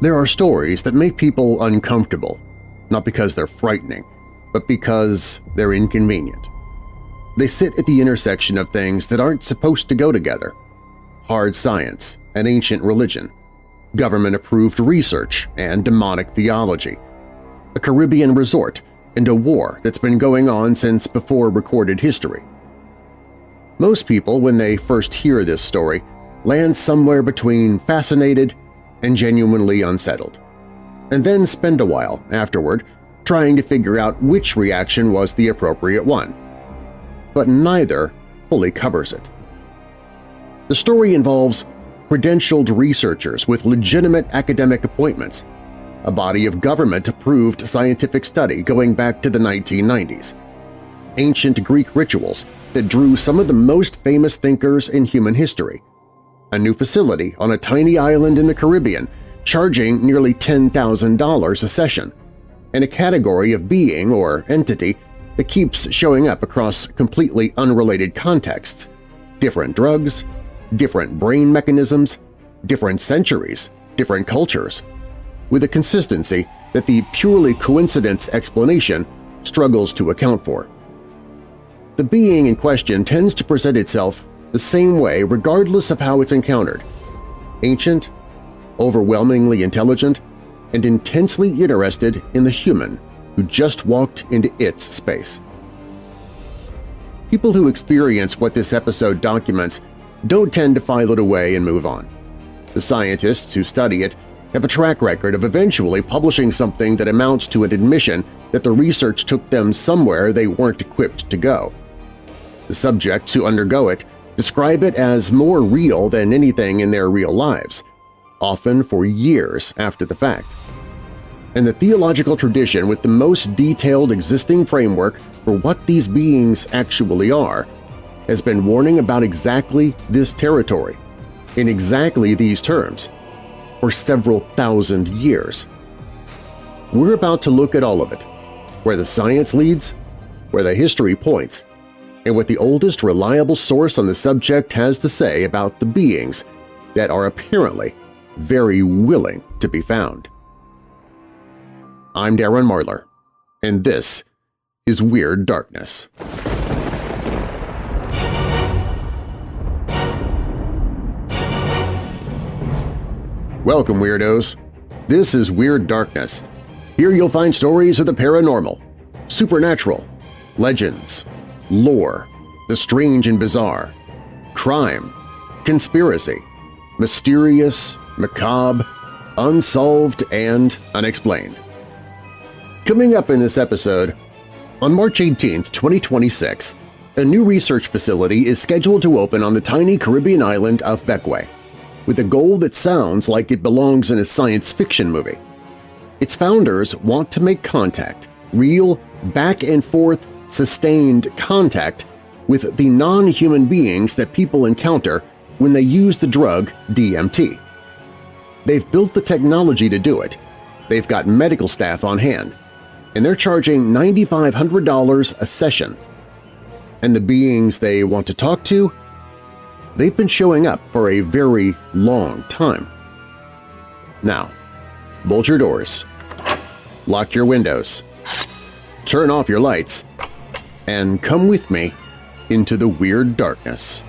There are stories that make people uncomfortable, not because they're frightening, but because they're inconvenient. They sit at the intersection of things that aren't supposed to go together: hard science and ancient religion, government-approved research and demonic theology, a Caribbean resort, and a war that's been going on since before recorded history. Most people, when they first hear this story, land somewhere between fascinated and genuinely unsettled, and then spend a while afterward trying to figure out which reaction was the appropriate one. But neither fully covers it. The story involves credentialed researchers with legitimate academic appointments, a body of government-approved scientific study going back to the 1990s, ancient Greek rituals that drew some of the most famous thinkers in human history, a new facility on a tiny island in the Caribbean charging nearly $10,000 a session, and a category of being or entity that keeps showing up across completely unrelated contexts: different drugs, different brain mechanisms, different centuries, different cultures, with a consistency that the purely coincidence explanation struggles to account for. The being in question tends to present itself the same way regardless of how it's encountered: ancient, overwhelmingly intelligent, and intensely interested in the human who just walked into its space. People who experience what this episode documents don't tend to file it away and move on. The scientists who study it have a track record of eventually publishing something that amounts to an admission that the research took them somewhere they weren't equipped to go. The subjects who undergo it describe it as more real than anything in their real lives, often for years after the fact. And the theological tradition with the most detailed existing framework for what these beings actually are has been warning about exactly this territory, in exactly these terms, for several thousand years. We're about to look at all of it, where the science leads, where the history points, and what the oldest reliable source on the subject has to say about the beings that are apparently very willing to be found. I'm Darren Marlar, and this is Weird Darkness. Welcome, Weirdos! This is Weird Darkness. Here you'll find stories of the paranormal, supernatural, legends, lore, the strange and bizarre, crime, conspiracy, mysterious, macabre, unsolved, and unexplained. Coming up in this episode, on March 18, 2026, a new research facility is scheduled to open on the tiny Caribbean island of Bequia, with a goal that sounds like it belongs in a science fiction movie. Its founders want to make contact, real, back-and-forth, sustained contact with the non-human beings that people encounter when they use the drug DMT. They've built the technology to do it, they've got medical staff on hand, and they're charging $9,500 a session. And the beings they want to talk to? They've been showing up for a very long time. Now, bolt your doors, lock your windows, turn off your lights, and come with me into the Weird Darkness.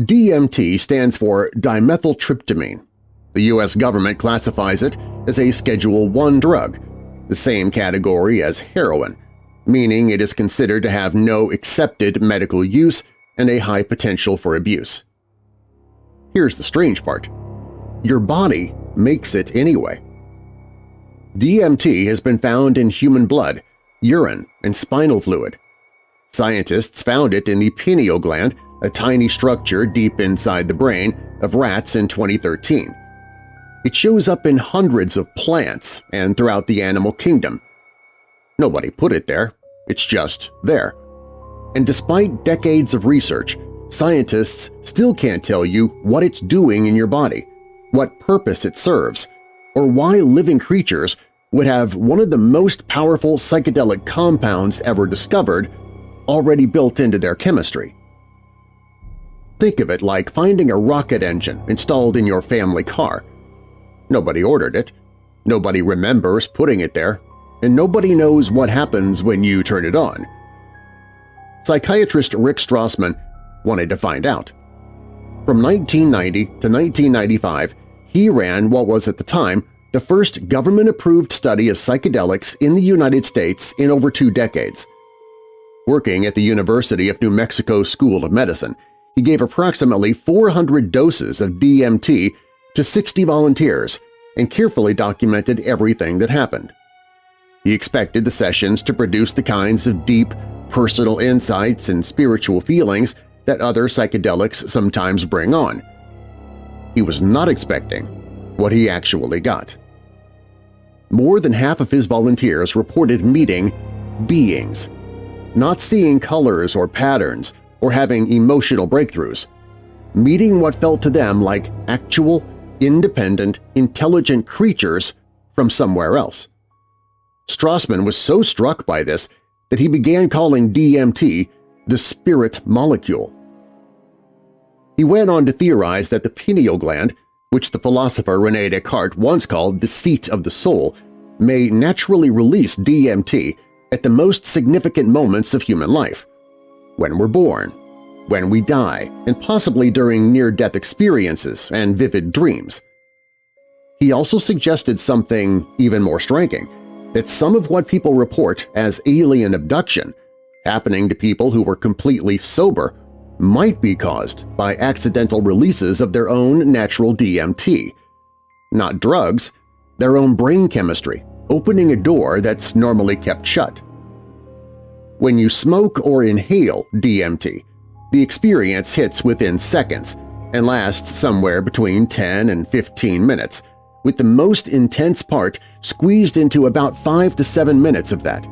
DMT stands for dimethyltryptamine. The U.S. government classifies it as a Schedule I drug, the same category as heroin, meaning it is considered to have no accepted medical use and a high potential for abuse. Here's the strange part. Your body makes it anyway. DMT has been found in human blood, urine, and spinal fluid. Scientists found it in the pineal gland, a tiny structure deep inside the brain, of rats in 2013. It shows up in hundreds of plants and throughout the animal kingdom. Nobody put it there, it's just there. And despite decades of research, scientists still can't tell you what it's doing in your body, what purpose it serves, or why living creatures would have one of the most powerful psychedelic compounds ever discovered already built into their chemistry. Think of it like finding a rocket engine installed in your family car. Nobody ordered it, nobody remembers putting it there, and nobody knows what happens when you turn it on. Psychiatrist Rick Strassman wanted to find out. From 1990 to 1995, he ran what was at the time the first government-approved study of psychedelics in the United States in over 2 decades. Working at the University of New Mexico School of Medicine, he gave approximately 400 doses of DMT to 60 volunteers and carefully documented everything that happened. He expected the sessions to produce the kinds of deep, personal insights and spiritual feelings that other psychedelics sometimes bring on. He was not expecting what he actually got. More than half of his volunteers reported meeting beings, not seeing colors or patterns or having emotional breakthroughs, meeting what felt to them like actual, independent, intelligent creatures from somewhere else. Strassman was so struck by this that he began calling DMT the spirit molecule. He went on to theorize that the pineal gland, which the philosopher René Descartes once called the seat of the soul, may naturally release DMT at the most significant moments of human life – when we're born, when we die, and possibly during near-death experiences and vivid dreams. He also suggested something even more striking, that some of what people report as alien abduction happening to people who were completely sober might be caused by accidental releases of their own natural DMT. Not drugs, their own brain chemistry, opening a door that's normally kept shut. When you smoke or inhale DMT, the experience hits within seconds and lasts somewhere between 10 and 15 minutes, with the most intense part squeezed into about 5 to 7 minutes of that.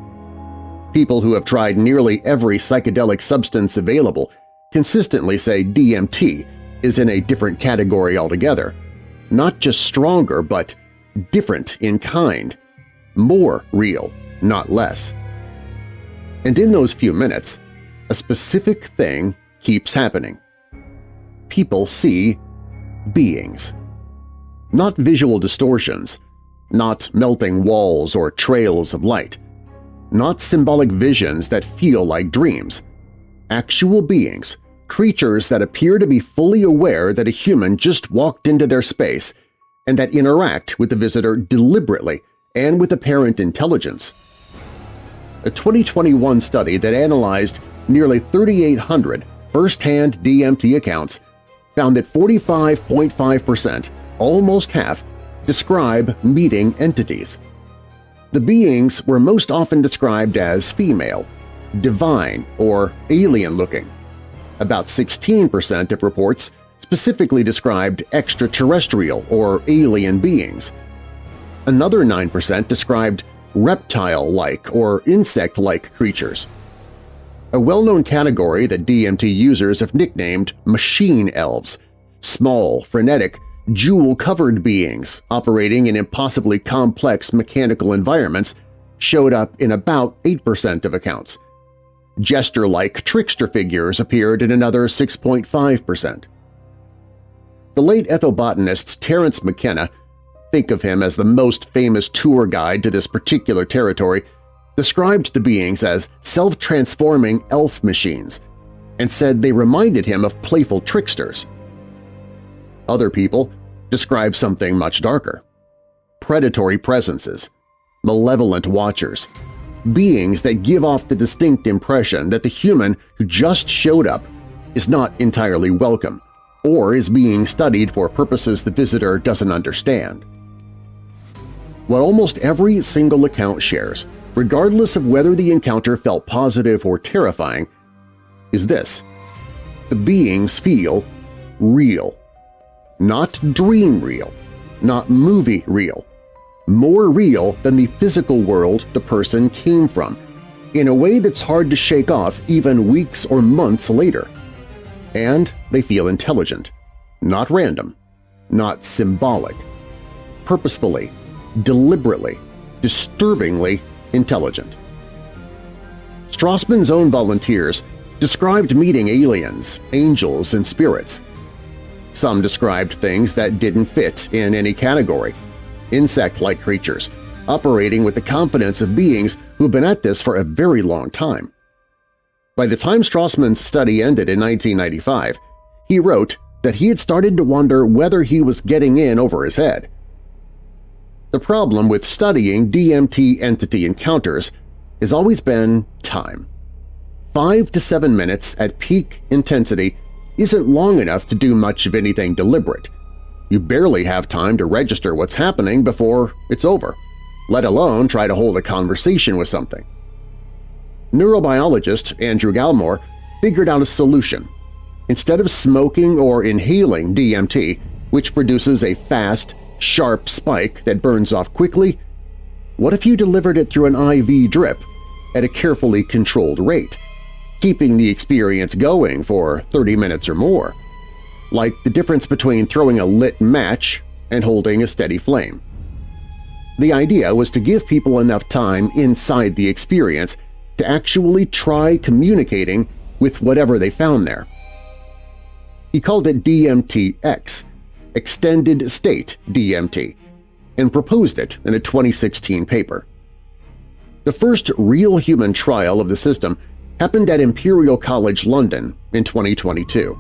People who have tried nearly every psychedelic substance available consistently say DMT is in a different category altogether, not just stronger but different in kind, more real, not less. And in those few minutes, a specific thing keeps happening. People see beings. Not visual distortions, not melting walls or trails of light, not symbolic visions that feel like dreams. Actual beings, creatures that appear to be fully aware that a human just walked into their space and that interact with the visitor deliberately and with apparent intelligence. A 2021 study that analyzed nearly 3,800 first-hand DMT accounts found that 45.5%, almost half, describe meeting entities. The beings were most often described as female, divine, or alien-looking. About 16% of reports specifically described extraterrestrial or alien beings. Another 9% described reptile-like or insect-like creatures. A well-known category that DMT users have nicknamed machine elves, small, frenetic, jewel-covered beings operating in impossibly complex mechanical environments, showed up in about 8% of accounts. Jester-like trickster figures appeared in another 6.5%. The late ethnobotanist Terence McKenna, think of him as the most famous tour guide to this particular territory, described the beings as self-transforming elf machines and said they reminded him of playful tricksters. Other people describe something much darker. Predatory presences, malevolent watchers, beings that give off the distinct impression that the human who just showed up is not entirely welcome or is being studied for purposes the visitor doesn't understand. What almost every single account shares, regardless of whether the encounter felt positive or terrifying, is this: the beings feel real. Not dream real, not movie real, more real than the physical world the person came from, in a way that's hard to shake off even weeks or months later. And they feel intelligent, not random, not symbolic. purposefully, deliberately, disturbingly intelligent. Strassman's own volunteers described meeting aliens, angels, and spirits. Some described things that didn't fit in any category, insect-like creatures, operating with the confidence of beings who have been at this for a very long time. By the time Strassman's study ended in 1995, he wrote that he had started to wonder whether he was getting in over his head. The problem with studying DMT entity encounters has always been time. 5 to 7 minutes at peak intensity isn't long enough to do much of anything deliberate. You barely have time to register what's happening before it's over, let alone try to hold a conversation with something. Neurobiologist Andrew Gallimore figured out a solution. Instead of smoking or inhaling DMT, which produces a fast, sharp spike that burns off quickly, what if you delivered it through an IV drip at a carefully controlled rate, keeping the experience going for 30 minutes or more, like the difference between throwing a lit match and holding a steady flame? The idea was to give people enough time inside the experience to actually try communicating with whatever they found there. He called it DMT-X, Extended State DMT, and proposed it in a 2016 paper. The first real human trial of the system happened at Imperial College London in 2022.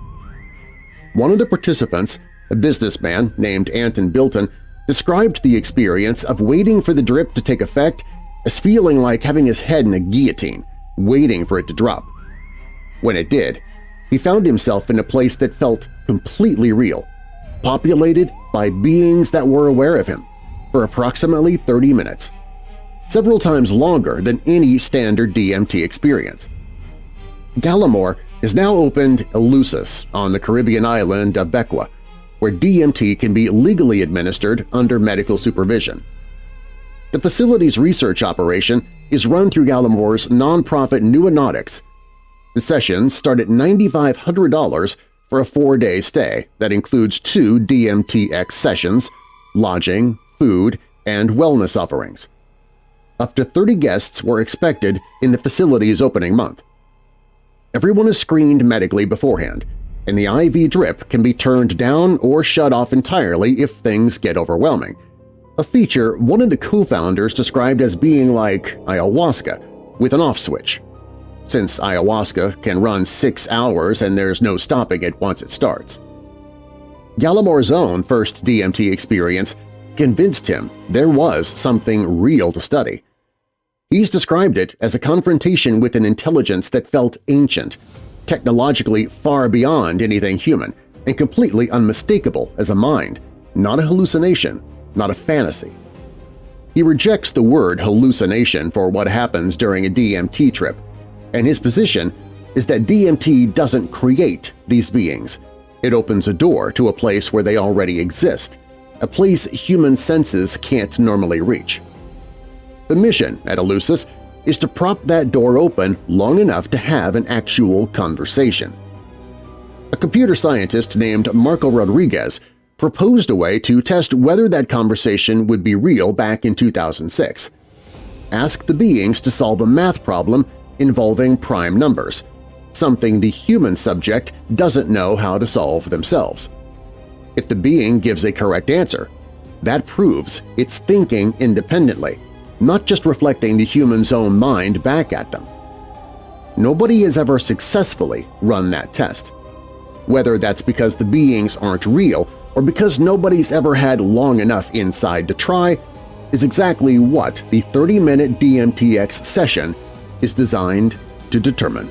One of the participants, a businessman named Anton Bilton, described the experience of waiting for the drip to take effect as feeling like having his head in a guillotine, waiting for it to drop. When it did, he found himself in a place that felt completely real, populated by beings that were aware of him, for approximately 30 minutes, several times longer than any standard DMT experience. Gallimore has now opened Eleusis on the Caribbean island of Bequa, where DMT can be legally administered under medical supervision. The facility's research operation is run through Gallimore's nonprofit Neonautics. The sessions start at $9,500 for a 4-day stay that includes 2 DMT-X sessions, lodging, food, and wellness offerings. Up to 30 guests were expected in the facility's opening month. Everyone is screened medically beforehand, and the IV drip can be turned down or shut off entirely if things get overwhelming, a feature one of the co-founders described as being like ayahuasca with an off switch, since ayahuasca can run 6 hours and there's no stopping it once it starts. Gallimore's own first DMT experience convinced him there was something real to study. He's described it as a confrontation with an intelligence that felt ancient, technologically far beyond anything human, and completely unmistakable as a mind, not a hallucination, not a fantasy. He rejects the word hallucination for what happens during a DMT trip, and his position is that DMT doesn't create these beings. It opens a door to a place where they already exist, a place human senses can't normally reach. The mission at Eleusis is to prop that door open long enough to have an actual conversation. A computer scientist named Marco Rodriguez proposed a way to test whether that conversation would be real back in 2006. Ask the beings to solve a math problem involving prime numbers, something the human subject doesn't know how to solve themselves. If the being gives a correct answer, that proves it's thinking independently, not just reflecting the human's own mind back at them. Nobody has ever successfully run that test. Whether that's because the beings aren't real or because nobody's ever had long enough inside to try is exactly what the 30-minute DMT-X session is designed to determine.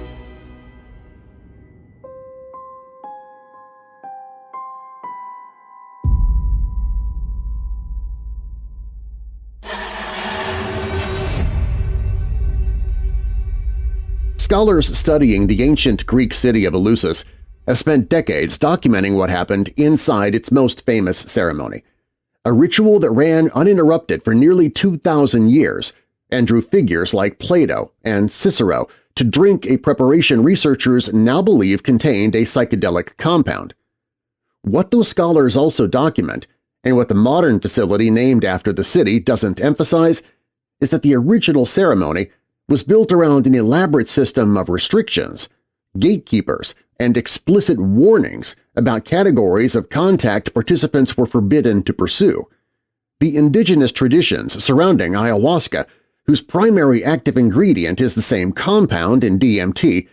Scholars studying the ancient Greek city of Eleusis have spent decades documenting what happened inside its most famous ceremony, a ritual that ran uninterrupted for nearly 2,000 years and drew figures like Plato and Cicero to drink a preparation researchers now believe contained a psychedelic compound. What those scholars also document, And what the modern facility named after the city doesn't emphasize is that the original ceremony was built around an elaborate system of restrictions, gatekeepers, and explicit warnings about categories of contact participants were forbidden to pursue. The indigenous traditions surrounding ayahuasca, whose primary active ingredient is the same compound in DMT,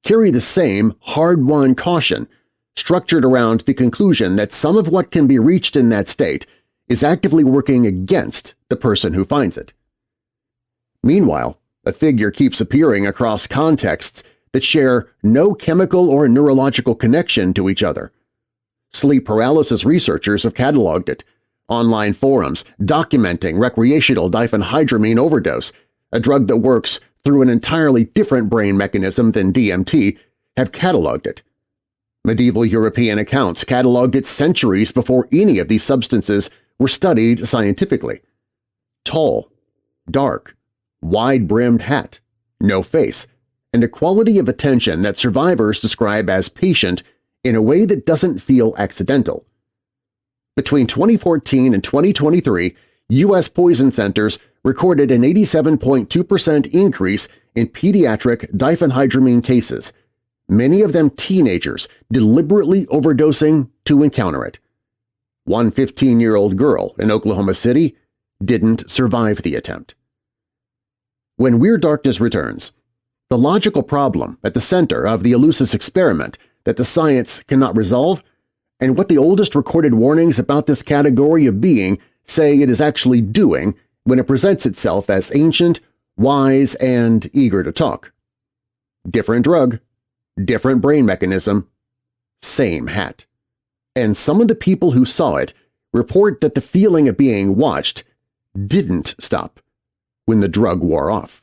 carry the same hard-won caution, structured around the conclusion that some of what can be reached in that state is actively working against the person who finds it. Meanwhile, a figure keeps appearing across contexts that share no chemical or neurological connection to each other. Sleep paralysis researchers have cataloged it. Online forums documenting recreational diphenhydramine overdose, a drug that works through an entirely different brain mechanism than DMT, have cataloged it. Medieval European accounts cataloged it centuries before any of these substances were studied scientifically. Tall, dark, wide-brimmed hat, no face, and a quality of attention that survivors describe as patient in a way that doesn't feel accidental. Between 2014 and 2023, U.S. poison centers recorded an 87.2% increase in pediatric diphenhydramine cases, many of them teenagers deliberately overdosing to encounter it. One 15-year-old girl in Oklahoma City didn't survive the attempt. When Weird Darkness returns, the logical problem at the center of the Eleusis experiment that the science cannot resolve, and what the oldest recorded warnings about this category of being say it is actually doing when it presents itself as ancient, wise, and eager to talk. Different drug, different brain mechanism, same hat. And some of the people who saw it report that the feeling of being watched didn't stop when the drug wore off.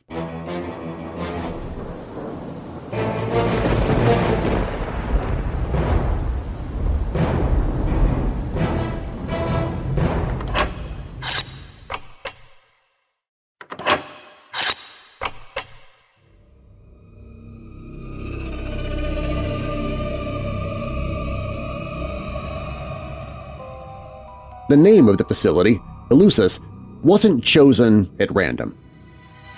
The name of the facility, Eleusis, wasn't chosen at random.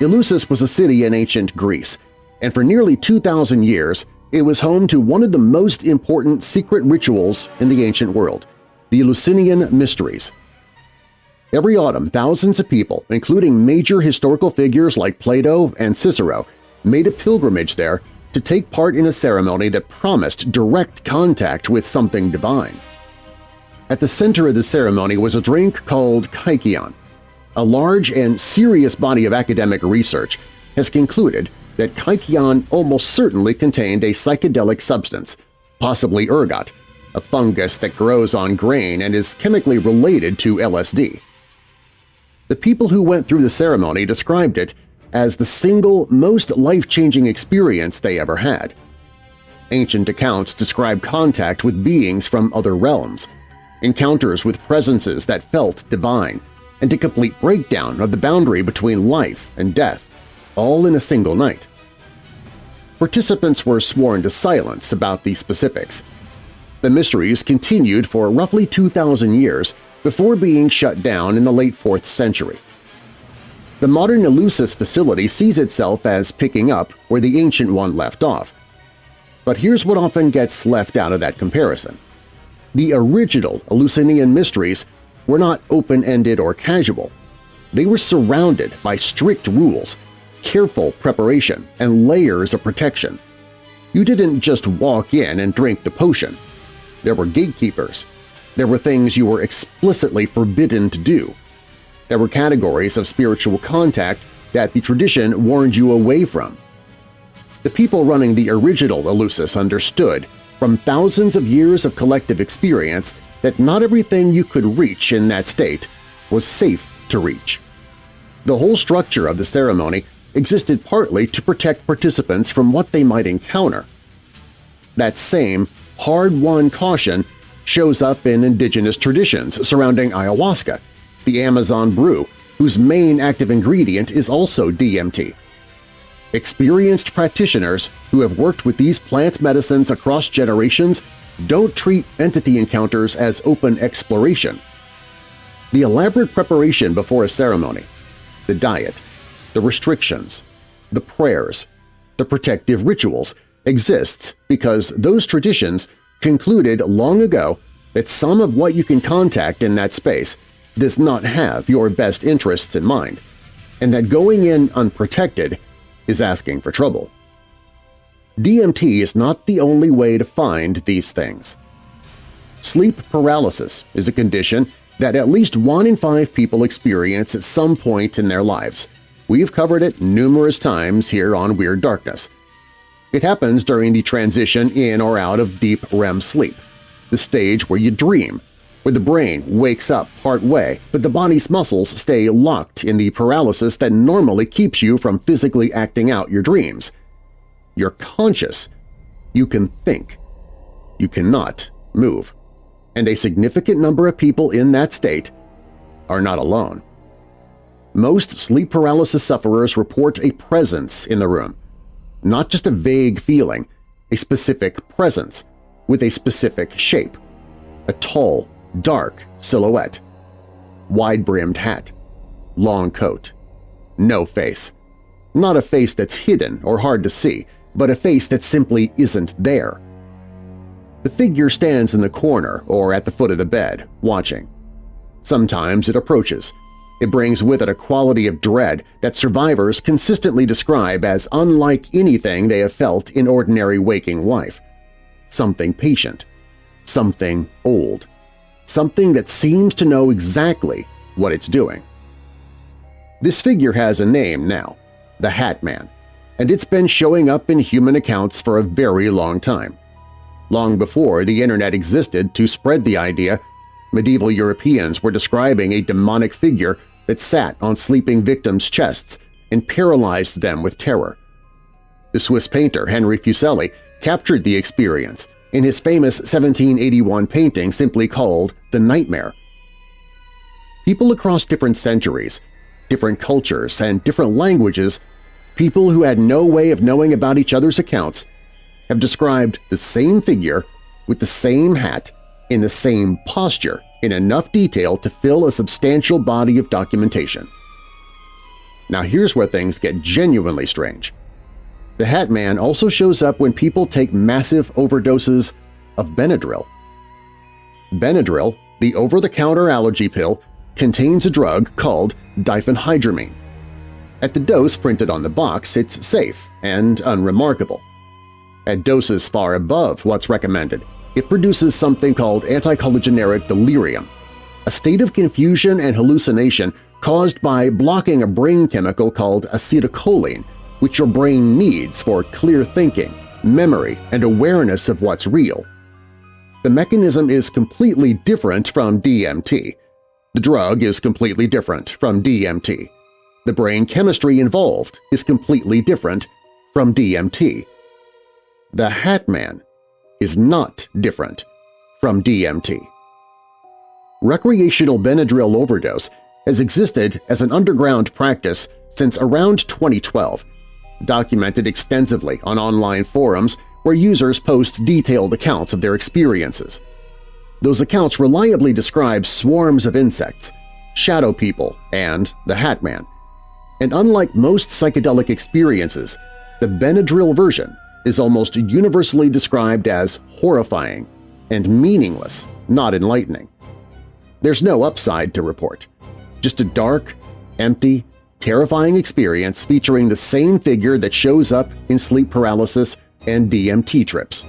Eleusis was a city in ancient Greece, and for nearly 2,000 years it was home to one of the most important secret rituals in the ancient world, the Eleusinian Mysteries. Every autumn, thousands of people, including major historical figures like Plato and Cicero, made a pilgrimage there to take part in a ceremony that promised direct contact with something divine. At the center of the ceremony was a drink called kykeon. A large and serious body of academic research has concluded that kykeon almost certainly contained a psychedelic substance, possibly ergot, a fungus that grows on grain and is chemically related to LSD. The people who went through the ceremony described it as the single most life-changing experience they ever had. Ancient accounts describe contact with beings from other realms, encounters with presences that felt divine, and a complete breakdown of the boundary between life and death, all in a single night. Participants were sworn to silence about the specifics. The mysteries continued for roughly 2,000 years before being shut down in the late 4th century. The modern Eleusis facility sees itself as picking up where the ancient one left off. But here's what often gets left out of that comparison. The original Eleusinian Mysteries were not open-ended or casual. They were surrounded by strict rules, careful preparation, and layers of protection. You didn't just walk in and drink the potion. There were gatekeepers. There were things you were explicitly forbidden to do. There were categories of spiritual contact that the tradition warned you away from. The people running the original Eleusis understood, from thousands of years of collective experience, that not everything you could reach in that state was safe to reach. The whole structure of the ceremony existed partly to protect participants from what they might encounter. That same hard-won caution shows up in indigenous traditions surrounding ayahuasca, the Amazon brew, whose main active ingredient is also DMT. Experienced practitioners who have worked with these plant medicines across generations don't treat entity encounters as open exploration. The elaborate preparation before a ceremony, the diet, the restrictions, the prayers, the protective rituals exists because those traditions concluded long ago that some of what you can contact in that space does not have your best interests in mind, and that going in unprotected is asking for trouble. DMT is not the only way to find these things. Sleep paralysis is a condition that at least 1 in 5 people experience at some point in their lives. We've covered it numerous times here on Weird Darkness. It happens during the transition in or out of deep REM sleep, the stage where you dream, where the brain wakes up part way but the body's muscles stay locked in the paralysis that normally keeps you from physically acting out your dreams. You're conscious. You can think. You cannot move. And a significant number of people in that state are not alone. Most sleep paralysis sufferers report a presence in the room, not just a vague feeling, a specific presence with a specific shape, a tall, dark silhouette, wide-brimmed hat, long coat, no face. Not a face that's hidden or hard to see, but a face that simply isn't there. The figure stands in the corner or at the foot of the bed, watching. Sometimes it approaches. It brings with it a quality of dread that survivors consistently describe as unlike anything they have felt in ordinary waking life. Something patient, something old, something that seems to know exactly what it's doing. This figure has a name now, the Hat Man, and it's been showing up in human accounts for a very long time. Long before the Internet existed to spread the idea, medieval Europeans were describing a demonic figure that sat on sleeping victims' chests and paralyzed them with terror. The Swiss painter Henry Fuseli captured the experience in his famous 1781 painting simply called The Nightmare. People across different centuries, different cultures, and different languages, people who had no way of knowing about each other's accounts, have described the same figure with the same hat in the same posture in enough detail to fill a substantial body of documentation. Now here's where things get genuinely strange. The Hat Man also shows up when people take massive overdoses of Benadryl. Benadryl, the over-the-counter allergy pill, contains a drug called diphenhydramine. At the dose printed on the box, it's safe and unremarkable. At doses far above what's recommended, it produces something called anticholinergic delirium, a state of confusion and hallucination caused by blocking a brain chemical called acetylcholine, which your brain needs for clear thinking, memory, and awareness of what's real. The mechanism is completely different from DMT. The drug is completely different from DMT. The brain chemistry involved is completely different from DMT. The Hat Man is not different from DMT. Recreational Benadryl overdose has existed as an underground practice since around 2012, documented extensively on online forums where users post detailed accounts of their experiences. Those accounts reliably describe swarms of insects, shadow people, and the Hat Man. And unlike most psychedelic experiences, the Benadryl version is almost universally described as horrifying and meaningless, not enlightening. There's no upside to report, just a dark, empty, terrifying experience featuring the same figure that shows up in sleep paralysis and DMT trips.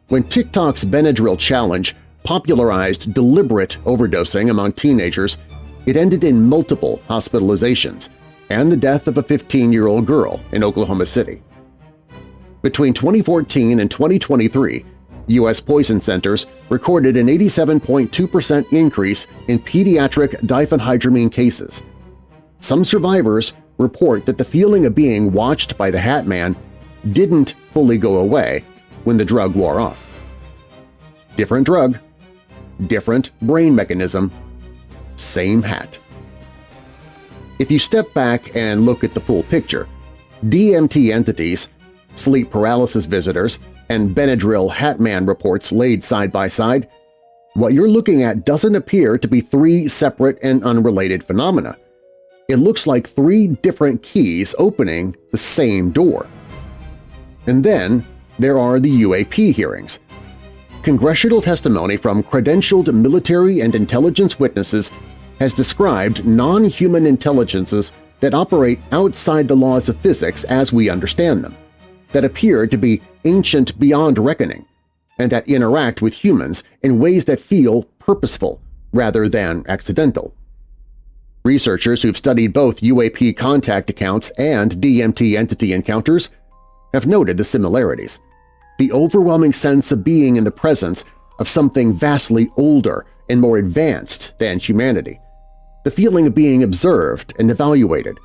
When TikTok's Benadryl challenge popularized deliberate overdosing among teenagers, it ended in multiple hospitalizations and the death of a 15-year-old girl in Oklahoma City. Between 2014 and 2023, U.S. poison centers recorded an 87.2% increase in pediatric diphenhydramine cases. Some survivors report that the feeling of being watched by the Hat Man didn't fully go away when the drug wore off. Different drug, different brain mechanism, same hat. If you step back and look at the full picture, DMT entities, sleep paralysis visitors, and Benadryl Hat Man reports laid side by side, what you're looking at doesn't appear to be three separate and unrelated phenomena. It looks like three different keys opening the same door. And then there are the UAP hearings. Congressional testimony from credentialed military and intelligence witnesses has described non-human intelligences that operate outside the laws of physics as we understand them, that appear to be ancient beyond reckoning, and that interact with humans in ways that feel purposeful rather than accidental. Researchers who've studied both UAP contact accounts and DMT entity encounters have noted the similarities. The overwhelming sense of being in the presence of something vastly older and more advanced than humanity, the feeling of being observed and evaluated,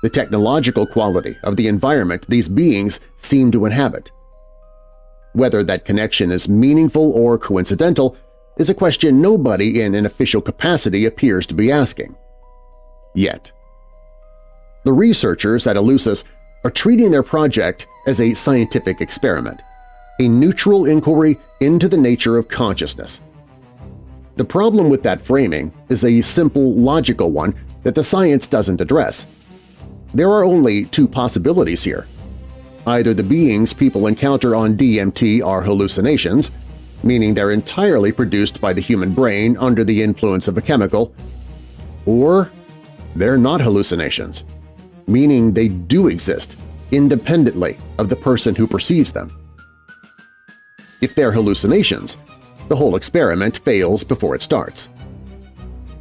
the technological quality of the environment these beings seem to inhabit. Whether that connection is meaningful or coincidental is a question nobody in an official capacity appears to be asking. Yet. The researchers at Eleusis are treating their project as a scientific experiment, a neutral inquiry into the nature of consciousness. The problem with that framing is a simple, logical one that the science doesn't address. There are only two possibilities here. Either the beings people encounter on DMT are hallucinations, meaning they're entirely produced by the human brain under the influence of a chemical, or they're not hallucinations, meaning they do exist independently of the person who perceives them. If they're hallucinations, the whole experiment fails before it starts.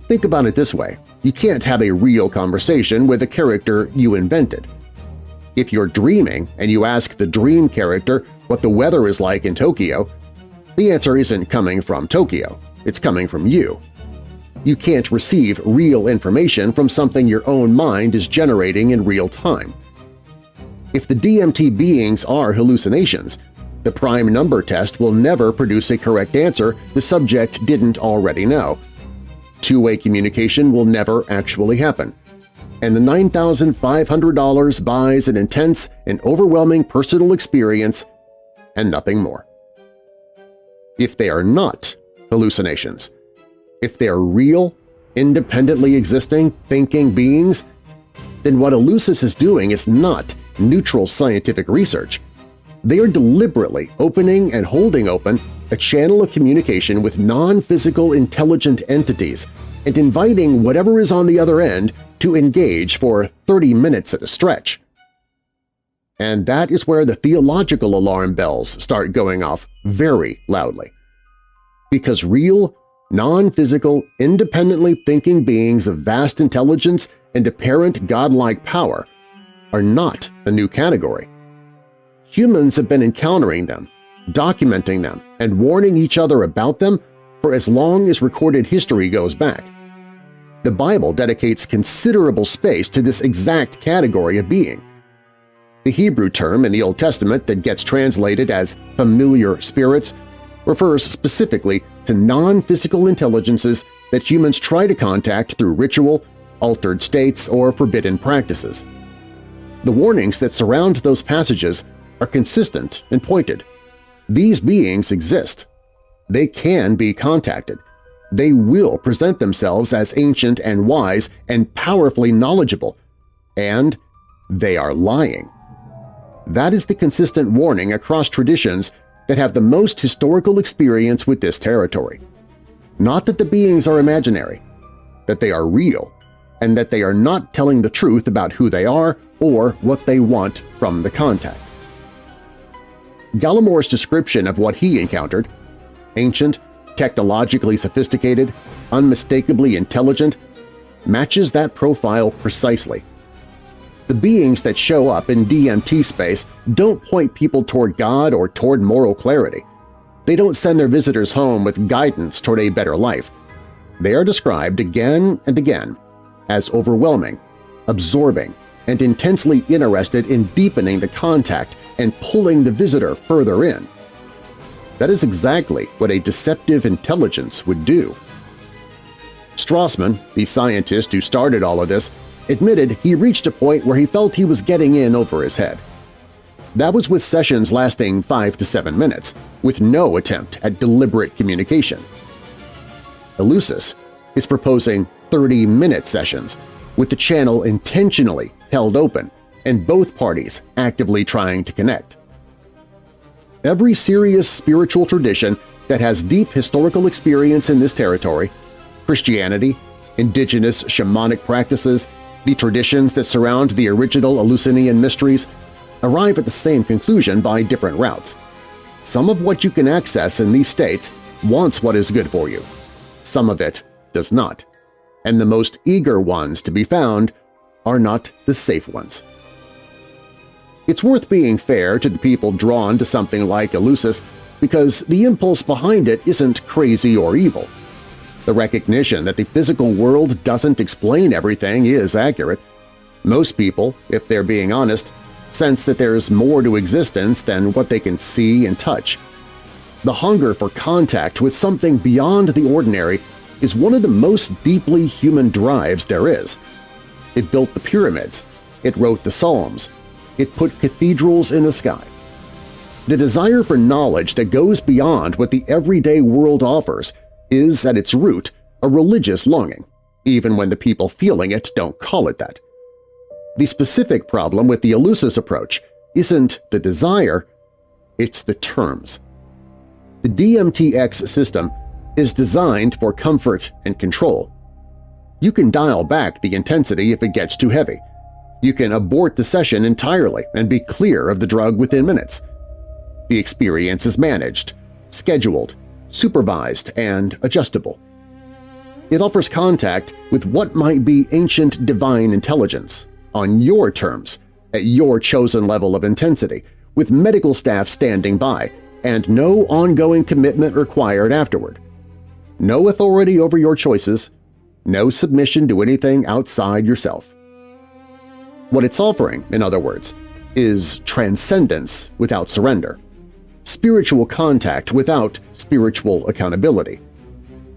Think about it this way. You can't have a real conversation with a character you invented. If you're dreaming and you ask the dream character what the weather is like in Tokyo, the answer isn't coming from Tokyo, it's coming from you. You can't receive real information from something your own mind is generating in real time. If the DMT beings are hallucinations, the prime number test will never produce a correct answer the subject didn't already know. Two-way communication will never actually happen, and the $9,500 buys an intense and overwhelming personal experience and nothing more. If they are not hallucinations, if they are real, independently existing, thinking beings, then what Eleusis is doing is not neutral scientific research. They are deliberately opening and holding open a channel of communication with non-physical intelligent entities and inviting whatever is on the other end to engage for 30 minutes at a stretch. And that is where the theological alarm bells start going off very loudly. Because real, non-physical, independently thinking beings of vast intelligence and apparent godlike power are not a new category. Humans have been encountering them, documenting them, and warning each other about them for as long as recorded history goes back. The Bible dedicates considerable space to this exact category of being. The Hebrew term in the Old Testament that gets translated as familiar spirits refers specifically to non-physical intelligences that humans try to contact through ritual, altered states, or forbidden practices. The warnings that surround those passages are consistent and pointed. These beings exist. They can be contacted. They will present themselves as ancient and wise and powerfully knowledgeable, and they are lying. That is the consistent warning across traditions that have the most historical experience with this territory. Not that the beings are imaginary, that they are real, and that they are not telling the truth about who they are or what they want from the contact. Gallimore's description of what he encountered – ancient, technologically sophisticated, unmistakably intelligent – matches that profile precisely. The beings that show up in DMT space don't point people toward God or toward moral clarity. They don't send their visitors home with guidance toward a better life. They are described again and again as overwhelming, absorbing, and intensely interested in deepening the contact and pulling the visitor further in. That is exactly what a deceptive intelligence would do. Strassman, the scientist who started all of this, admitted he reached a point where he felt he was getting in over his head. That was with sessions lasting 5 to 7 minutes, with no attempt at deliberate communication. Eleusis is proposing 30-minute sessions, with the channel intentionally held open and both parties actively trying to connect. Every serious spiritual tradition that has deep historical experience in this territory – Christianity, indigenous shamanic practices, the traditions that surround the original Eleusinian mysteries – arrive at the same conclusion by different routes. Some of what you can access in these states wants what is good for you. Some of it does not, and the most eager ones to be found are not the safe ones. It's worth being fair to the people drawn to something like Eleusis because the impulse behind it isn't crazy or evil. The recognition that the physical world doesn't explain everything is accurate. Most people, if they're being honest, sense that there's more to existence than what they can see and touch. The hunger for contact with something beyond the ordinary is one of the most deeply human drives there is. It built the pyramids. It wrote the Psalms. It put cathedrals in the sky. The desire for knowledge that goes beyond what the everyday world offers is, at its root, a religious longing, even when the people feeling it don't call it that. The specific problem with the Eleusis approach isn't the desire, it's the terms. The DMTX system is designed for comfort and control. You can dial back the intensity if it gets too heavy. You can abort the session entirely and be clear of the drug within minutes. The experience is managed, scheduled, supervised, and adjustable. It offers contact with what might be ancient divine intelligence, on your terms, at your chosen level of intensity, with medical staff standing by, and no ongoing commitment required afterward. No authority over your choices, no submission to anything outside yourself. What it's offering, in other words, is transcendence without surrender, spiritual contact without spiritual accountability,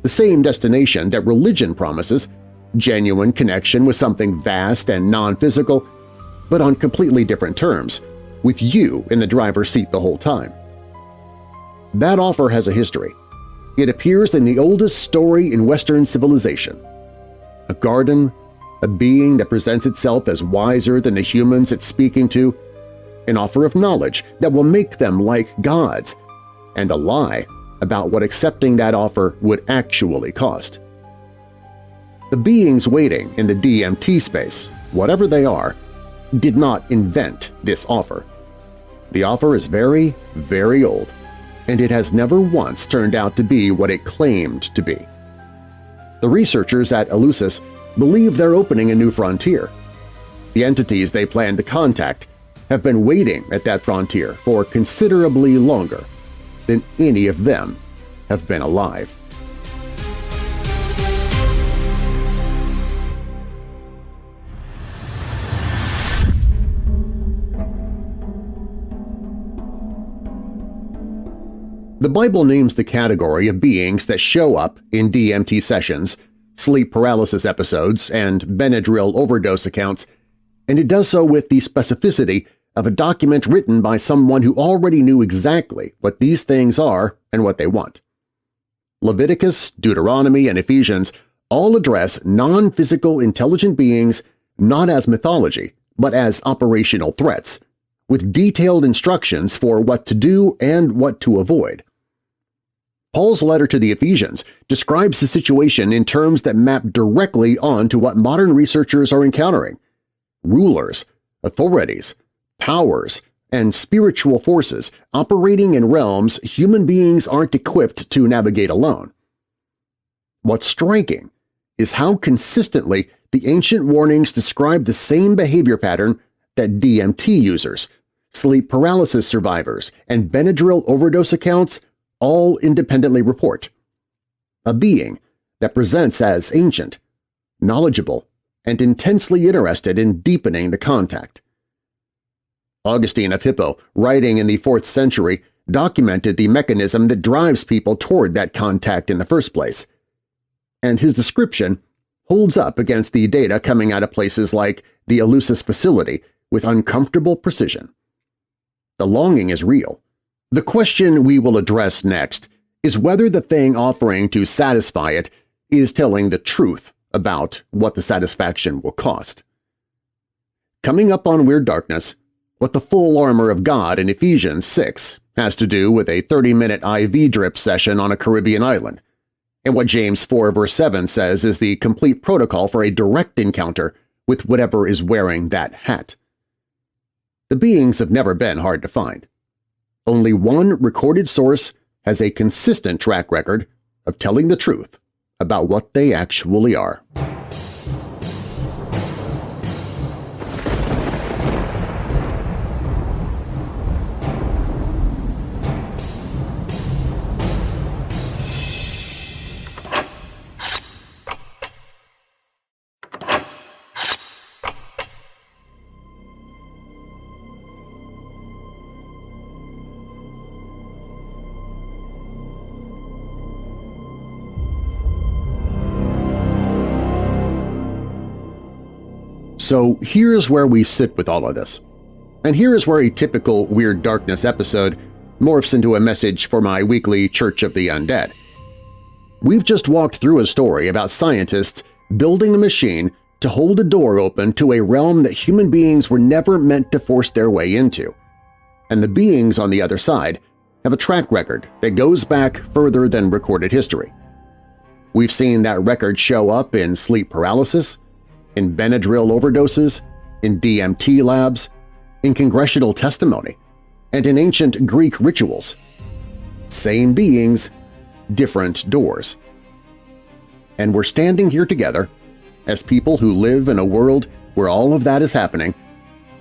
the same destination that religion promises, genuine connection with something vast and non-physical, but on completely different terms, with you in the driver's seat the whole time. That offer has a history. It appears in the oldest story in Western civilization. A garden, a being that presents itself as wiser than the humans it's speaking to, an offer of knowledge that will make them like gods, and a lie about what accepting that offer would actually cost. The beings waiting in the DMT space, whatever they are, did not invent this offer. The offer is very, very old, and it has never once turned out to be what it claimed to be. The researchers at Eleusis believe they're opening a new frontier. The entities they plan to contact have been waiting at that frontier for considerably longer than any of them have been alive. The Bible names the category of beings that show up in DMT sessions, sleep paralysis episodes, and Benadryl overdose accounts, and it does so with the specificity of a document written by someone who already knew exactly what these things are and what they want. Leviticus, Deuteronomy, and Ephesians all address non-physical intelligent beings not as mythology, but as operational threats, with detailed instructions for what to do and what to avoid. Paul's letter to the Ephesians describes the situation in terms that map directly onto what modern researchers are encountering: rulers, authorities, powers, and spiritual forces operating in realms human beings aren't equipped to navigate alone. What's striking is how consistently the ancient warnings describe the same behavior pattern that DMT users, sleep paralysis survivors, and Benadryl overdose accounts all independently report: a being that presents as ancient, knowledgeable, and intensely interested in deepening the contact. Augustine of Hippo, writing in the 4th century, documented the mechanism that drives people toward that contact in the first place, and his description holds up against the data coming out of places like the Eleusis facility with uncomfortable precision. The longing is real. The question we will address next is whether the thing offering to satisfy it is telling the truth about what the satisfaction will cost. Coming up on Weird Darkness, what the full armor of God in Ephesians 6 has to do with a 30-minute IV drip session on a Caribbean island, and what James 4 verse 7 says is the complete protocol for a direct encounter with whatever is wearing that hat. The beings have never been hard to find. Only one recorded source has a consistent track record of telling the truth about what they actually are. So here's where we sit with all of this. And here is where a typical Weird Darkness episode morphs into a message for my weekly Church of the Undead. We've just walked through a story about scientists building a machine to hold a door open to a realm that human beings were never meant to force their way into. And the beings on the other side have a track record that goes back further than recorded history. We've seen that record show up in sleep paralysis, in Benadryl overdoses, in DMT labs, in congressional testimony, and in ancient Greek rituals. Same beings, different doors. And we're standing here together, as people who live in a world where all of that is happening,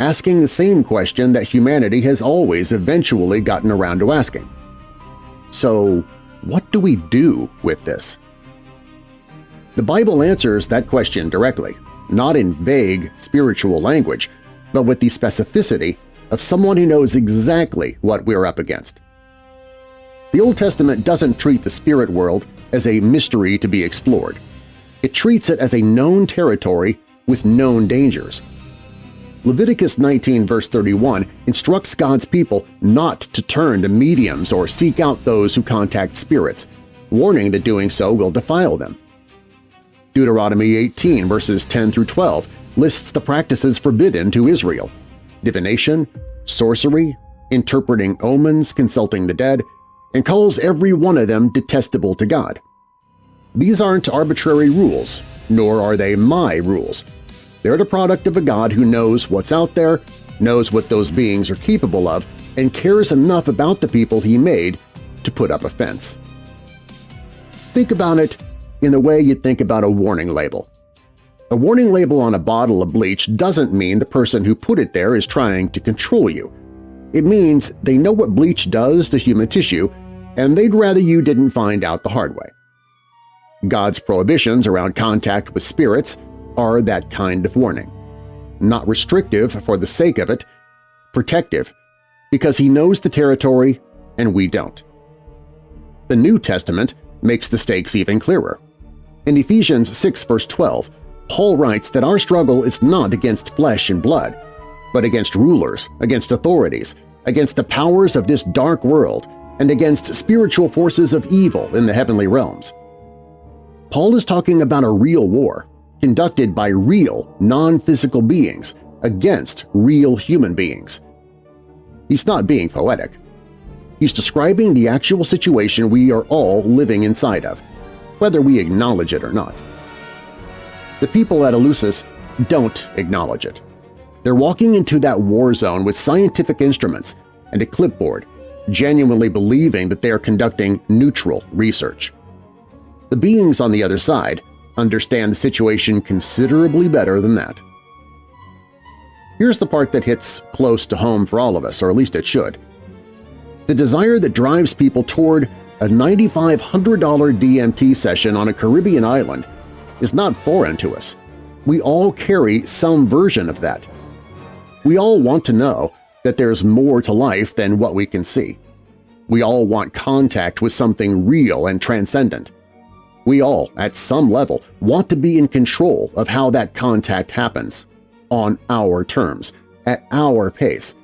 asking the same question that humanity has always eventually gotten around to asking. So, what do we do with this? The Bible answers that question directly, not in vague spiritual language, but with the specificity of someone who knows exactly what we're up against. The Old Testament doesn't treat the spirit world as a mystery to be explored. It treats it as a known territory with known dangers. Leviticus 19 verse 31 instructs God's people not to turn to mediums or seek out those who contact spirits, warning that doing so will defile them. Deuteronomy 18 verses 10 through 12 lists the practices forbidden to Israel: divination, sorcery, interpreting omens, consulting the dead, and calls every one of them detestable to God. These aren't arbitrary rules, nor are they my rules. They're the product of a God who knows what's out there, knows what those beings are capable of, and cares enough about the people He made to put up a fence. Think about it in the way you'd think about a warning label. A warning label on a bottle of bleach doesn't mean the person who put it there is trying to control you. It means they know what bleach does to human tissue, and they'd rather you didn't find out the hard way. God's prohibitions around contact with spirits are that kind of warning. Not restrictive for the sake of it, protective, because He knows the territory and we don't. The New Testament makes the stakes even clearer. In Ephesians 6 verse 12, Paul writes that our struggle is not against flesh and blood, but against rulers, against authorities, against the powers of this dark world, and against spiritual forces of evil in the heavenly realms. Paul is talking about a real war, conducted by real, non-physical beings against real human beings. He's not being poetic. He's describing the actual situation we are all living inside of, whether we acknowledge it or not. The people at Eleusis don't acknowledge it. They're walking into that war zone with scientific instruments and a clipboard, genuinely believing that they are conducting neutral research. The beings on the other side understand the situation considerably better than that. Here's the part that hits close to home for all of us, or at least it should. The desire that drives people toward a $9,500 DMT session on a Caribbean island is not foreign to us. We all carry some version of that. We all want to know that there's more to life than what we can see. We all want contact with something real and transcendent. We all, at some level, want to be in control of how that contact happens, on our terms, at our pace,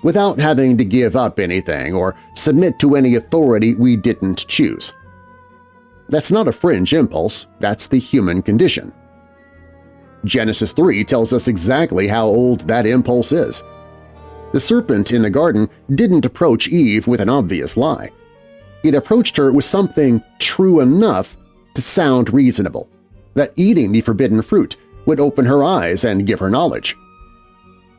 without having to give up anything or submit to any authority we didn't choose. That's not a fringe impulse, that's the human condition. Genesis 3 tells us exactly how old that impulse is. The serpent in the garden didn't approach Eve with an obvious lie. It approached her with something true enough to sound reasonable, that eating the forbidden fruit would open her eyes and give her knowledge.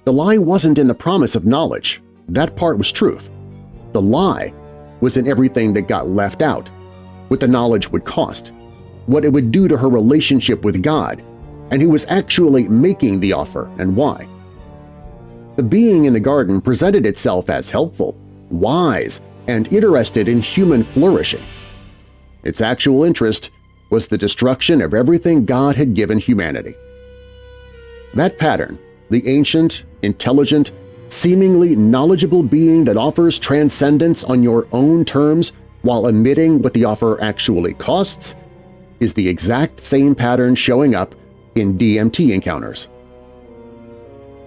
The lie wasn't in the promise of knowledge. That part was truth. The lie was in everything that got left out, what the knowledge would cost, what it would do to her relationship with God, and who was actually making the offer and why. The being in the garden presented itself as helpful, wise, and interested in human flourishing. Its actual interest was the destruction of everything God had given humanity. That pattern, the ancient, intelligent, seemingly knowledgeable being that offers transcendence on your own terms while omitting what the offer actually costs, is the exact same pattern showing up in DMT encounters.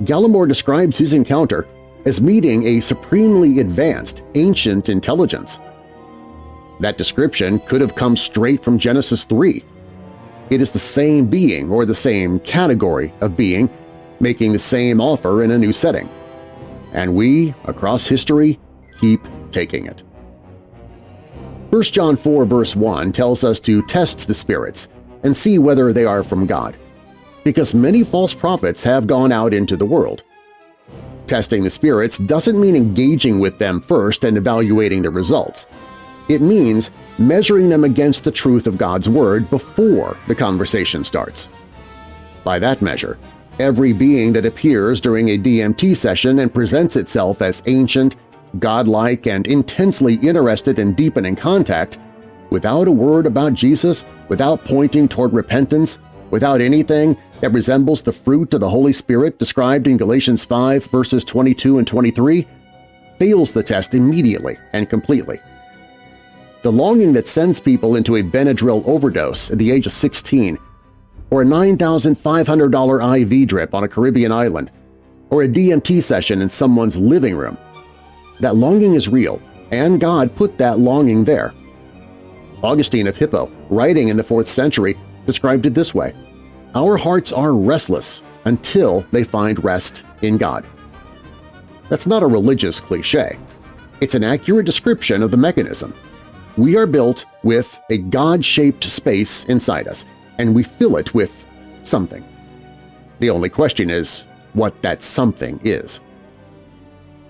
Gallimore describes his encounter as meeting a supremely advanced, ancient intelligence. That description could have come straight from Genesis 3. It is the same being or the same category of being making the same offer in a new setting. And we, across history, keep taking it. 1 John 4 verse 1 tells us to test the spirits and see whether they are from God, because many false prophets have gone out into the world. Testing the spirits doesn't mean engaging with them first and evaluating the results. It means measuring them against the truth of God's Word before the conversation starts. By that measure, every being that appears during a DMT session and presents itself as ancient, godlike, and intensely interested in deepening contact, without a word about Jesus, without pointing toward repentance, without anything that resembles the fruit of the Holy Spirit described in Galatians 5 verses 22 and 23, fails the test immediately and completely. The longing that sends people into a Benadryl overdose at the age of 16, or a $9,500 IV drip on a Caribbean island, or a DMT session in someone's living room, that longing is real, and God put that longing there. Augustine of Hippo, writing in the 4th century, described it this way: "Our hearts are restless until they find rest in God." That's not a religious cliché. It's an accurate description of the mechanism. We are built with a God-shaped space inside us, and we fill it with something. The only question is what that something is.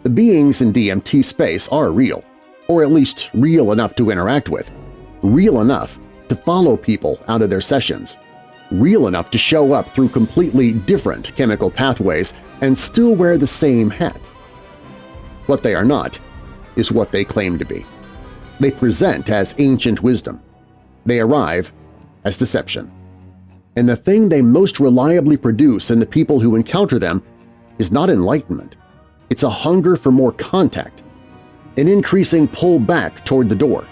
The beings in DMT space are real, or at least real enough to interact with, real enough to follow people out of their sessions, real enough to show up through completely different chemical pathways and still wear the same hat. What they are not is what they claim to be. They present as ancient wisdom. They arrive as deception. And the thing they most reliably produce in the people who encounter them is not enlightenment. It's a hunger for more contact, an increasing pull back toward the door.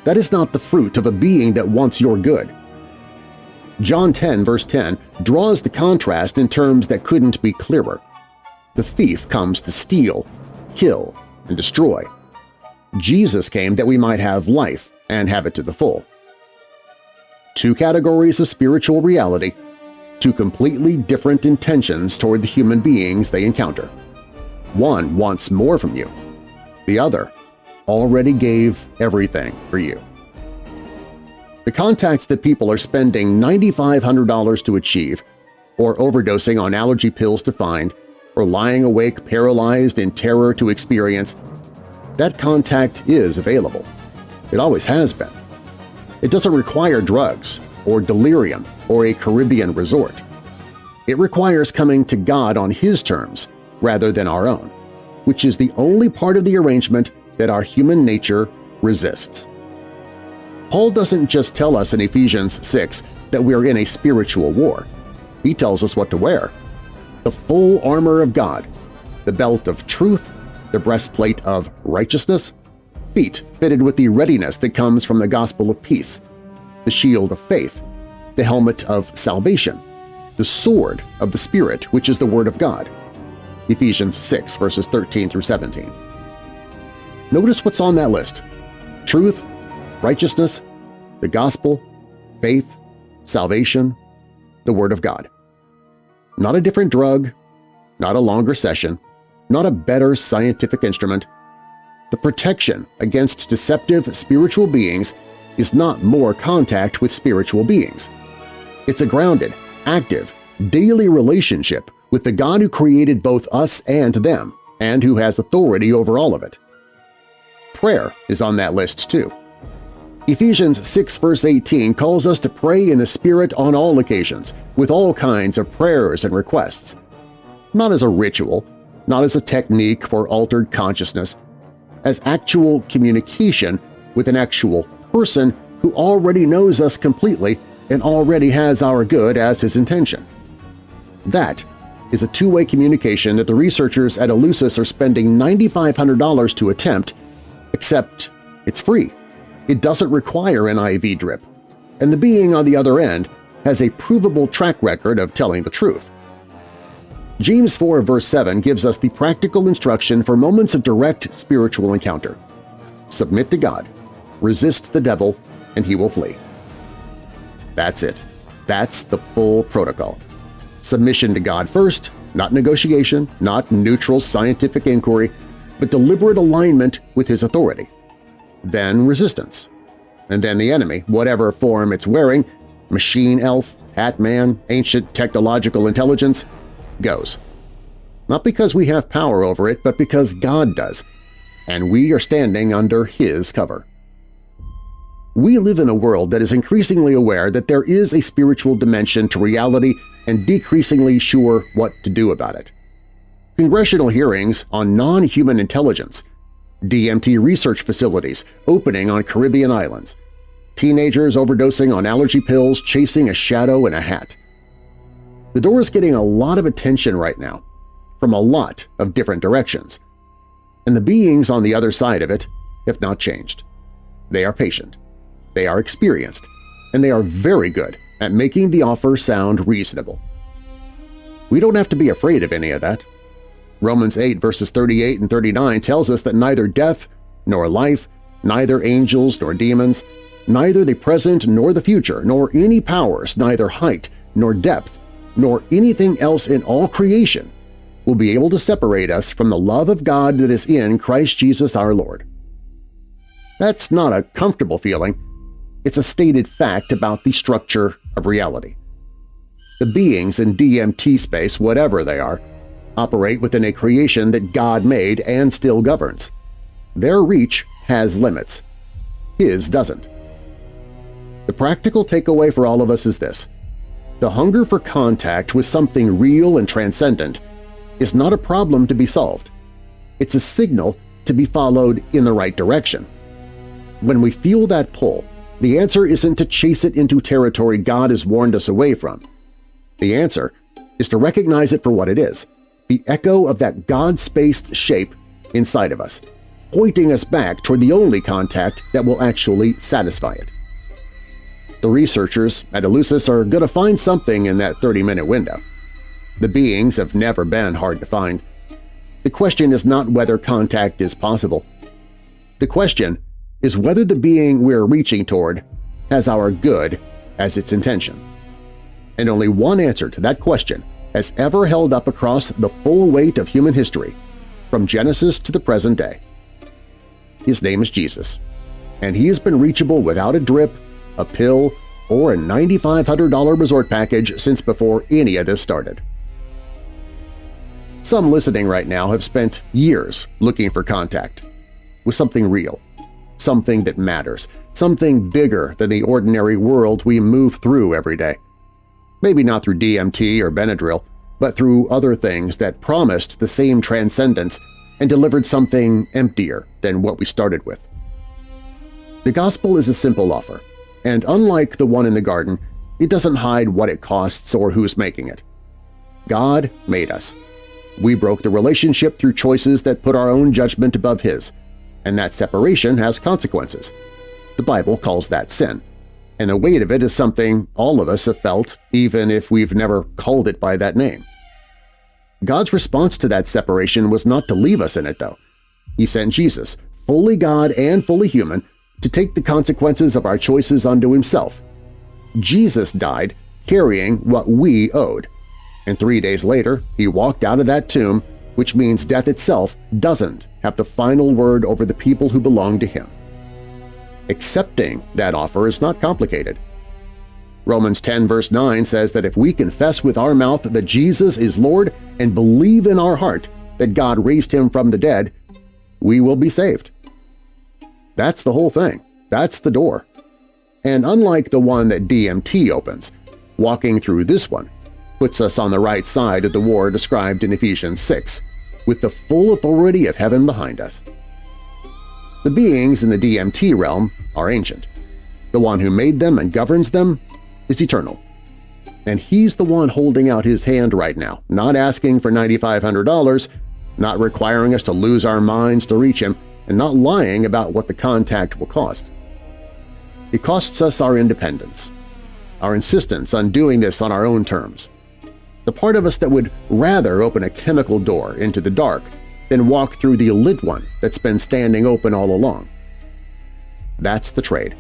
That is not the fruit of a being that wants your good. John 10 verse 10 draws the contrast in terms that couldn't be clearer. The thief comes to steal, kill, and destroy. Jesus came that we might have life and have it to the full. Two categories of spiritual reality, two completely different intentions toward the human beings they encounter. One wants more from you. The other already gave everything for you. The contact that people are spending $9,500 to achieve, or overdosing on allergy pills to find, or lying awake paralyzed in terror to experience, that contact is available. It always has been. It doesn't require drugs, or delirium, or a Caribbean resort. It requires coming to God on His terms rather than our own, which is the only part of the arrangement that our human nature resists. Paul doesn't just tell us in Ephesians 6 that we're in a spiritual war. He tells us what to wear: the full armor of God, the belt of truth, the breastplate of righteousness, feet fitted with the readiness that comes from the gospel of peace, the shield of faith, the helmet of salvation, the sword of the Spirit, which is the Word of God. Ephesians 6 verses 13 through 17. Notice what's on that list: truth, righteousness, the gospel, faith, salvation, the Word of God. Not a different drug, not a longer session, not a better scientific instrument. The protection against deceptive spiritual beings is not more contact with spiritual beings. It's a grounded, active, daily relationship with the God who created both us and them, and who has authority over all of it. Prayer is on that list too. Ephesians 6 verse 18 calls us to pray in the Spirit on all occasions, with all kinds of prayers and requests. Not as a ritual, not as a technique for altered consciousness, as actual communication with an actual person who already knows us completely and already has our good as his intention. That is a two-way communication that the researchers at Eleusis are spending $9,500 to attempt, except it's free. It doesn't require an IV drip, and the being on the other end has a provable track record of telling the truth. James 4 verse 7 gives us the practical instruction for moments of direct spiritual encounter. Submit to God, resist the devil, and he will flee. That's it. That's the full protocol. Submission to God first, not negotiation, not neutral scientific inquiry, but deliberate alignment with His authority. Then resistance. And then the enemy, whatever form it's wearing, machine elf, hat man, ancient technological intelligence, goes. Not because we have power over it, but because God does, and we are standing under His cover. We live in a world that is increasingly aware that there is a spiritual dimension to reality and decreasingly sure what to do about it. Congressional hearings on non-human intelligence, DMT research facilities opening on Caribbean islands, teenagers overdosing on allergy pills chasing a shadow in a hat. The door is getting a lot of attention right now, from a lot of different directions, and the beings on the other side of it have not changed. They are patient, they are experienced, and they are very good at making the offer sound reasonable. We don't have to be afraid of any of that. Romans 8 verses 38 and 39 tells us that neither death nor life, neither angels nor demons, neither the present nor the future, nor any powers, neither height nor depth, nor anything else in all creation will be able to separate us from the love of God that is in Christ Jesus our Lord. That's not a comfortable feeling. It's a stated fact about the structure of reality. The beings in DMT space, whatever they are, operate within a creation that God made and still governs. Their reach has limits. His doesn't. The practical takeaway for all of us is this: the hunger for contact with something real and transcendent is not a problem to be solved. It's a signal to be followed in the right direction. When we feel that pull, the answer isn't to chase it into territory God has warned us away from. The answer is to recognize it for what it is, the echo of that God-spaced shape inside of us, pointing us back toward the only contact that will actually satisfy it. The researchers at Eleusis are going to find something in that 30-minute window. The beings have never been hard to find. The question is not whether contact is possible. The question is whether the being we're reaching toward has our good as its intention. And only one answer to that question has ever held up across the full weight of human history, from Genesis to the present day. His name is Jesus, and He has been reachable without a drip, a pill, or a $9,500 resort package since before any of this started. Some listening right now have spent years looking for contact with something real, something that matters, something bigger than the ordinary world we move through every day. Maybe not through DMT or Benadryl, but through other things that promised the same transcendence and delivered something emptier than what we started with. The gospel is a simple offer, and unlike the one in the garden, it doesn't hide what it costs or who's making it. God made us. We broke the relationship through choices that put our own judgment above His, and that separation has consequences. The Bible calls that sin, and the weight of it is something all of us have felt, even if we've never called it by that name. God's response to that separation was not to leave us in it, though. He sent Jesus, fully God and fully human, to take the consequences of our choices onto himself. Jesus died carrying what we owed, and 3 days later he walked out of that tomb, which means death itself doesn't have the final word over the people who belong to him. Accepting that offer is not complicated. Romans 10 verse 9 says that if we confess with our mouth that Jesus is Lord and believe in our heart that God raised him from the dead, we will be saved. That's the whole thing. That's the door. And unlike the one that DMT opens, walking through this one puts us on the right side of the war described in Ephesians 6, with the full authority of heaven behind us. The beings in the DMT realm are ancient. The one who made them and governs them is eternal. And he's the one holding out his hand right now, not asking for $9,500, not requiring us to lose our minds to reach him, and not lying about what the contact will cost. It costs us our independence, our insistence on doing this on our own terms. The part of us that would rather open a chemical door into the dark than walk through the lit one that's been standing open all along. That's the trade.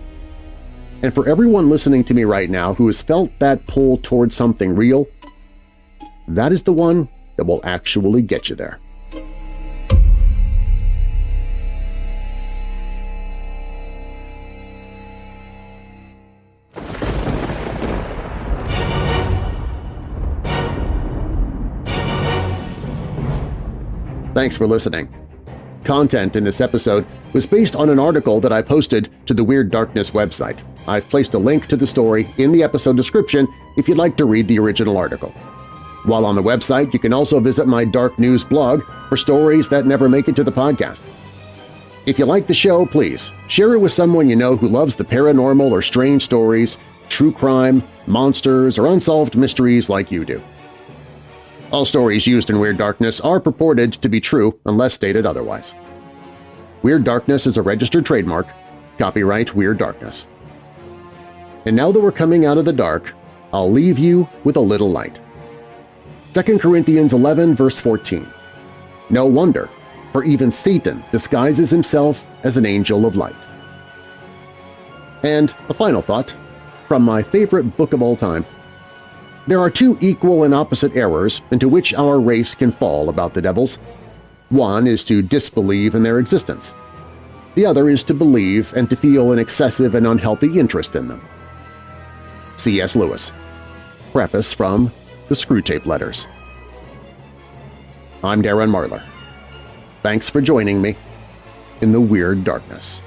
And for everyone listening to me right now who has felt that pull toward something real, that is the one that will actually get you there. Thanks for listening. Content in this episode was based on an article that I posted to the Weird Darkness website. I've placed a link to the story in the episode description if you'd like to read the original article. While on the website, you can also visit my Dark News blog for stories that never make it to the podcast. If you like the show, please share it with someone you know who loves the paranormal or strange stories, true crime, monsters, or unsolved mysteries like you do. All stories used in Weird Darkness are purported to be true unless stated otherwise. Weird Darkness is a registered trademark. Copyright Weird Darkness. And now that we're coming out of the dark, I'll leave you with a little light. 2 Corinthians 11 verse 14. No wonder, for even Satan disguises himself as an angel of light. And a final thought from my favorite book of all time. There are two equal and opposite errors into which our race can fall about the devils. One is to disbelieve in their existence. The other is to believe and to feel an excessive and unhealthy interest in them. C.S. Lewis. Preface from The Screwtape Letters. I'm Darren Marlar. Thanks for joining me in the Weird Darkness.